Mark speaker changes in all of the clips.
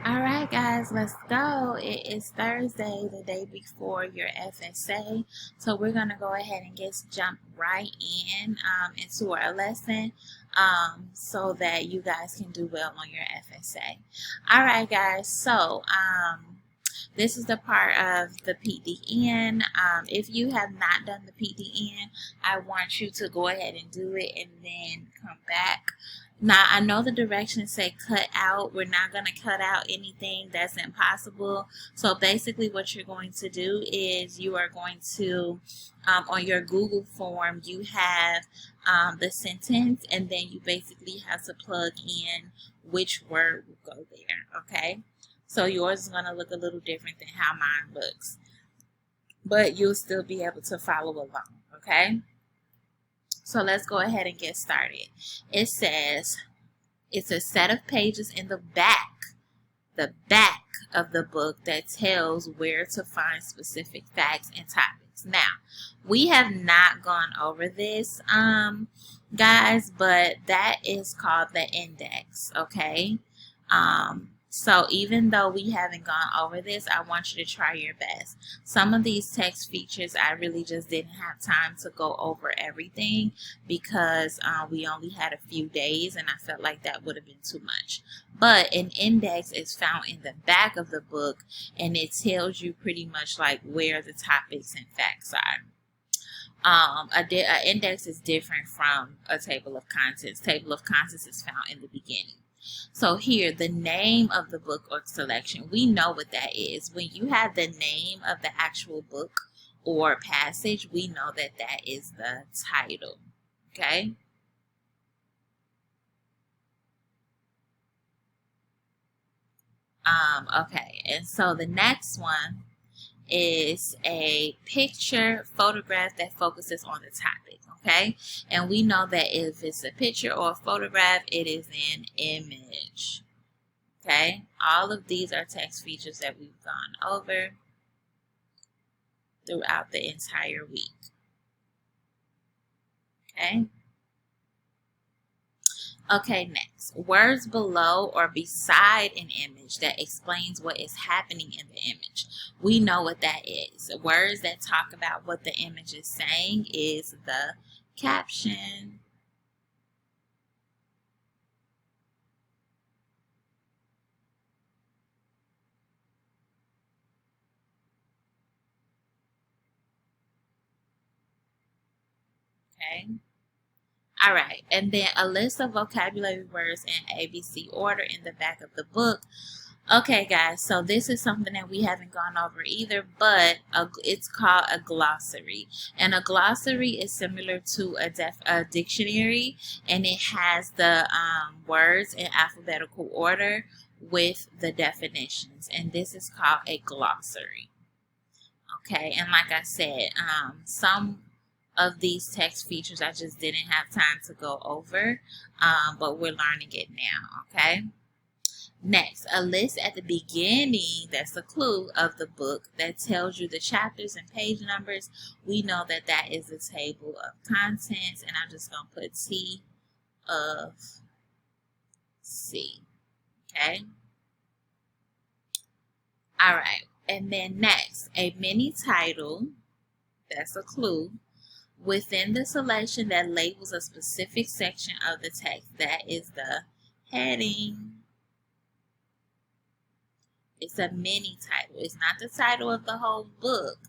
Speaker 1: All right, guys, let's go. It is Thursday, the day before your FSA. So we're going to go ahead and just jump right into our lesson so that you guys can do well on your FSA. All right, guys. This is the part of the PDN. If you have not done the PDN, I want you to go ahead and do it and then come back. Now, I know the directions say cut out. We're not going to cut out anything that's impossible. So basically what you're going to do is you are going to, on your Google form, you have the sentence, and then you basically have to plug in which word will go there, okay? So yours is going to look a little different than how mine looks. But you'll still be able to follow along, okay? So let's go ahead and get started. It says it's a set of pages in the back of the book that tells where to find specific facts and topics. Now, we have not gone over this, guys, but that is called the index, okay? So even though we haven't gone over this, I want you to try your best. Some of these text features, I really just didn't have time to go over everything because we only had a few days and I felt like that would have been too much. But an index is found in the back of the book and it tells you pretty much like where the topics and facts are. An index is different from a table of contents. Table of contents is found in the beginning. So here, the name of the book or selection, we know what that is. When you have the name of the actual book or passage, we know that that is the title, okay? Okay, and so the next one is a picture photograph that focuses on the topic, okay? And we know that if it's a picture or a photograph, it is an image, okay? All of these are text features that we've gone over throughout the entire week, okay? Okay, next. Words below or beside an image that explains what is happening in the image. We know what that is. Words that talk about what the image is saying is the caption. Okay. All right, and then a list of vocabulary words in ABC order in the back of the book. Okay, guys, so this is something that we haven't gone over either, but it's called a glossary. And a glossary is similar to a dictionary, and it has the words in alphabetical order with the definitions, and this is called a glossary. Okay, and like I said, some of these text features I just didn't have time to go over, but we're learning it now, okay? Next, a list at the beginning, that's a clue of the book that tells you the chapters and page numbers. We know that that is a table of contents, and I'm just going to put T of C, okay? All right, and then next, a mini title, that's a clue, within the selection that labels a specific section of the text. That is the heading. It's a mini title. It's not the title of the whole book,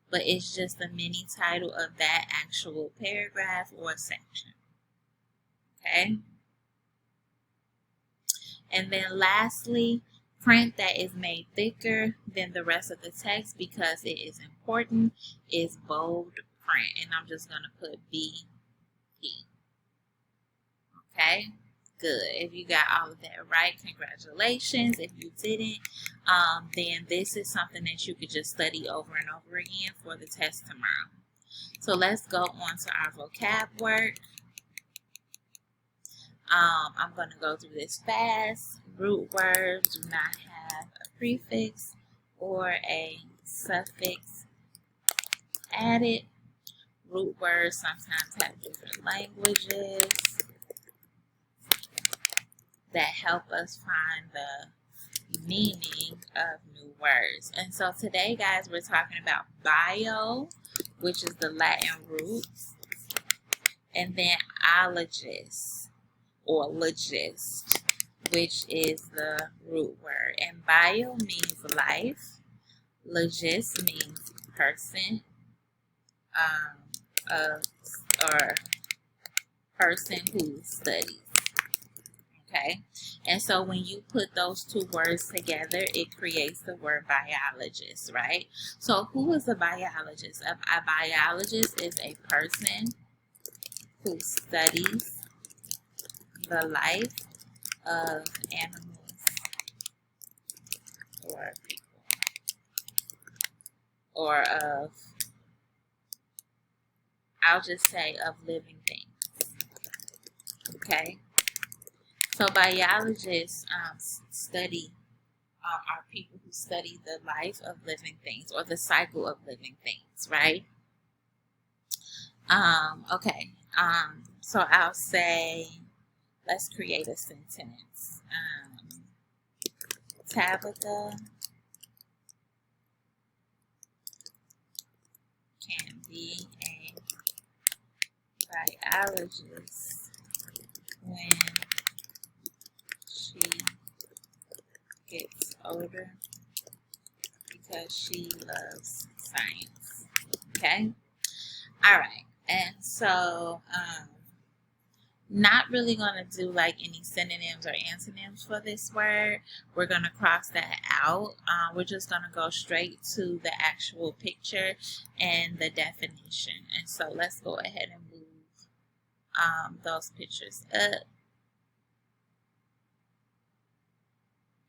Speaker 1: but it's just a mini title of that actual paragraph or section. Okay? And then lastly, print that is made thicker than the rest of the text because it is important is bold print. And I'm just going to put BP. Okay? Good. If you got all of that right, congratulations. If you didn't, then this is something that you could just study over and over again for the test tomorrow. So let's go on to our vocab work. I'm going to go through this fast. Root words do not have a prefix or a suffix added. Root words sometimes have different languages that help us find the meaning of new words. And so today, guys, we're talking about bio, which is the Latin root, and then ologist or logist, which is the root word. And bio means life, logist means person, or person who studies. Okay, and so when you put those two words together, it creates the word biologist, right? So who is a biologist? A biologist is a person who studies the life of animals or people, or of, I'll just say, of living things. Okay, so biologists study are people who study the life of living things or the cycle of living things, right? Okay. So I'll say, let's create a sentence. Tabitha can be a biologist when she gets older because she loves science. Okay? Alright. And so, not really going to do like any synonyms or antonyms for this word. We're going to cross that out. We're just going to go straight to the actual picture and the definition. And so let's go ahead and move those pictures up.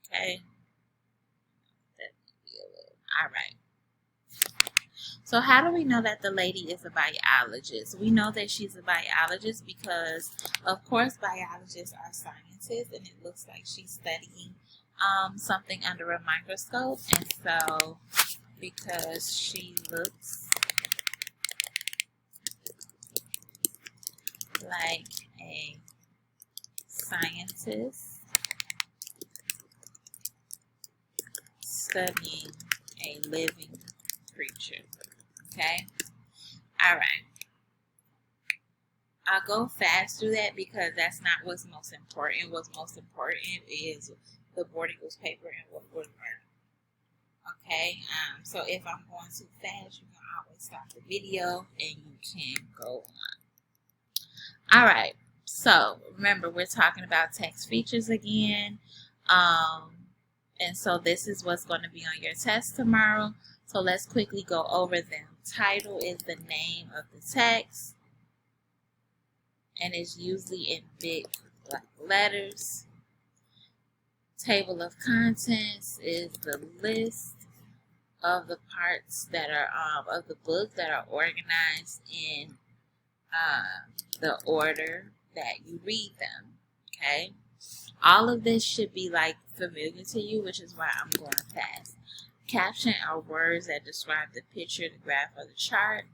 Speaker 1: Okay. All right. So how do we know that the lady is a biologist? We know that she's a biologist because, of course, biologists are scientists, and it looks like she's studying something under a microscope. And so, because she looks like a scientist studying a living creature. Okay. All right. I'll go fast through that because that's not what's most important. What's most important is the boarding paper and what would learn. Okay. So if I'm going too fast, you can always stop the video and you can go on. All right. So remember, we're talking about text features again. And so this is what's going to be on your test tomorrow. So let's quickly go over them. Title is the name of the text, and it's usually in big black letters. Table of contents is the list of the parts that are of the book that are organized in the order that you read them. Okay, all of this should be like familiar to you, which is why I'm going fast. Caption are words that describe the picture, the graph, or the chart.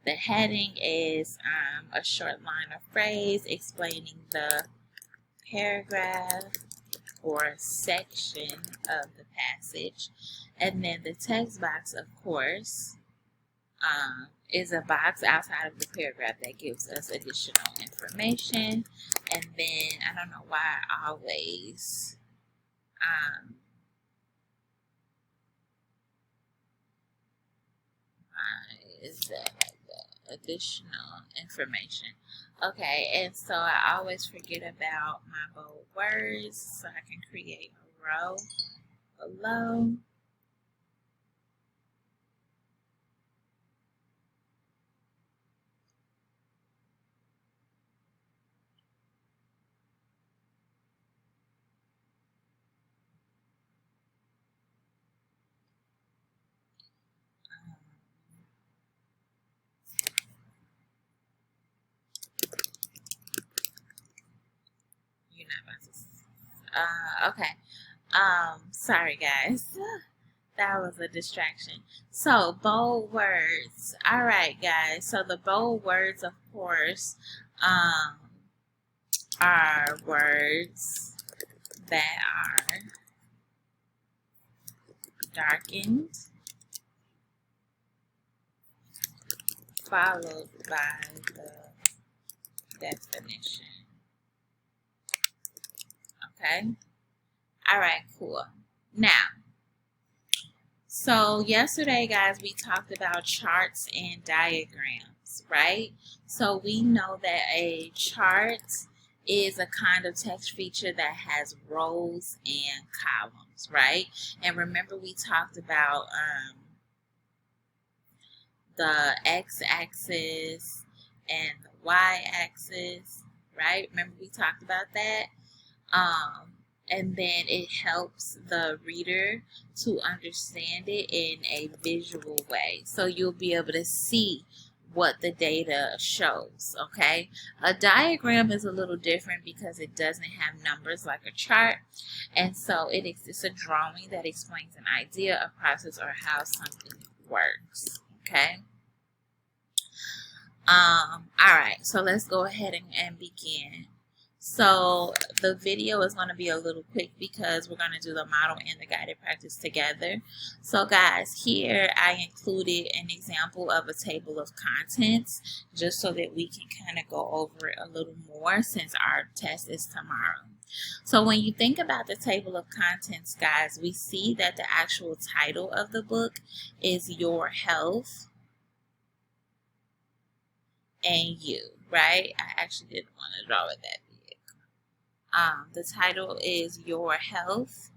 Speaker 1: The heading is a short line or phrase explaining the paragraph or section of the passage. And then the text box, of course, is a box outside of the paragraph that gives us additional information. And then, I don't know why I always is that like the additional information. Okay, and so I always forget about my bold words, so I can create a row below. You're not about to. Okay. Sorry guys. That was a distraction. So, bold words. All right, guys. So the bold words, of course, are words that are darkened, followed by the definition. Okay? Alright, cool. Now, so yesterday, guys, we talked about charts and diagrams, right? So we know that a chart is a kind of text feature that has rows and columns, right? And remember, we talked about the x-axis and the y-axis, right? Remember, we talked about that? And then it helps the reader to understand it in a visual way. So you'll be able to see what the data shows, okay? A diagram is a little different because it doesn't have numbers like a chart. And so it's a drawing that explains an idea, a process, or how something works, okay? All right, so let's go ahead and begin. So the video is going to be a little quick because we're going to do the model and the guided practice together. So guys, here I included an example of a table of contents just so that we can kind of go over it a little more since our test is tomorrow. So when you think about the table of contents, guys, we see that the actual title of the book is Your Health and You, right? I actually didn't want to draw it that big. The title is Your Health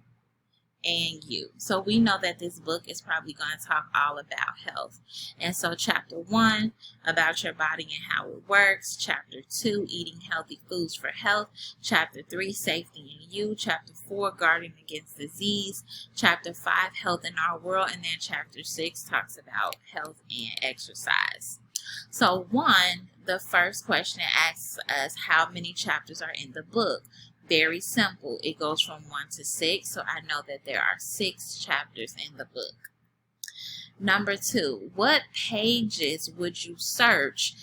Speaker 1: and You. So we know that this book is probably going to talk all about health. And so chapter 1, about your body and how it works. Chapter 2, eating healthy foods for health. Chapter 3, safety in you. Chapter 4, guarding against disease. Chapter 5, health in our world. And then chapter 6 talks about health and exercise. So the first question asks us how many chapters are in the book. Very simple. It goes from 1 to 6, so I know that there are 6 chapters in the book. Number 2, what pages would you search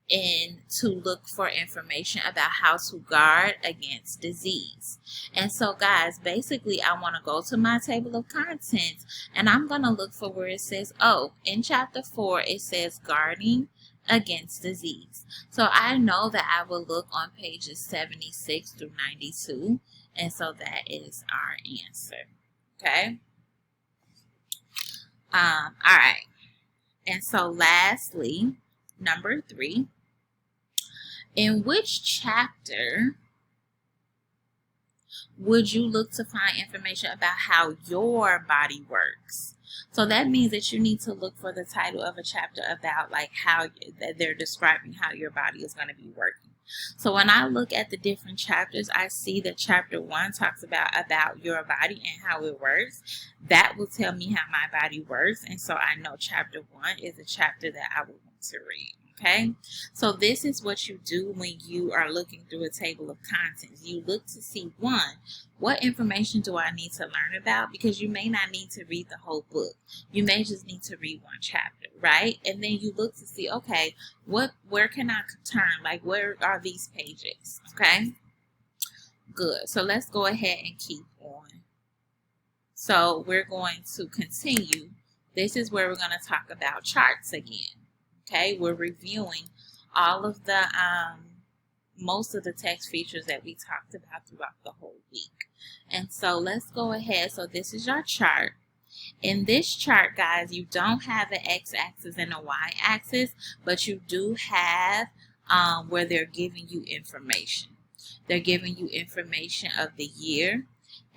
Speaker 1: in to look for information about how to guard against disease? And so guys, basically I want to go to my table of contents and I'm going to look for where it says, in chapter 4 it says guarding against disease. So I know that I will look on pages 76 through 92, and so that is our answer. Okay? All right. And so lastly, number 3, in which chapter would you look to find information about how your body works? So that means that you need to look for the title of a chapter about like how they're describing how your body is going to be working. So when I look at the different chapters, I see that chapter 1 talks about your body and how it works. That will tell me how my body works. And so I know chapter 1 is a chapter that I would want to read. Okay, so this is what you do when you are looking through a table of contents. You look to see, 1, what information do I need to learn about? Because you may not need to read the whole book. You may just need to read 1 chapter, right? And then you look to see, okay, where can I turn? Like, where are these pages? Okay, good. So let's go ahead and keep on. So we're going to continue. This is where we're going to talk about charts again. Okay, we're reviewing all of the most of the text features that we talked about throughout the whole week. And so let's go ahead. So this is your chart. In this chart, guys, you don't have an x-axis and a y-axis, but you do have where they're giving you information. They're giving you information of the year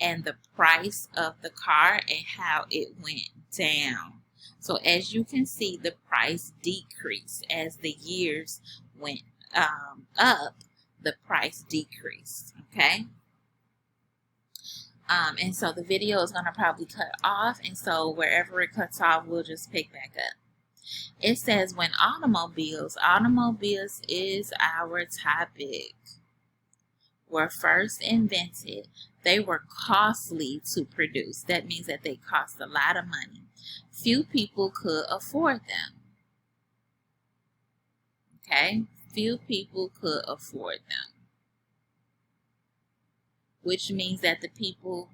Speaker 1: and the price of the car and how it went down. So as you can see, the price decreased. As the years went up, the price decreased, okay? And so the video is going to probably cut off, and so wherever it cuts off, we'll just pick back up. It says, when automobiles is our topic, were first invented, they were costly to produce. That means that they cost a lot of money. Few people could afford them. Okay? Few people could afford them. Which means that the people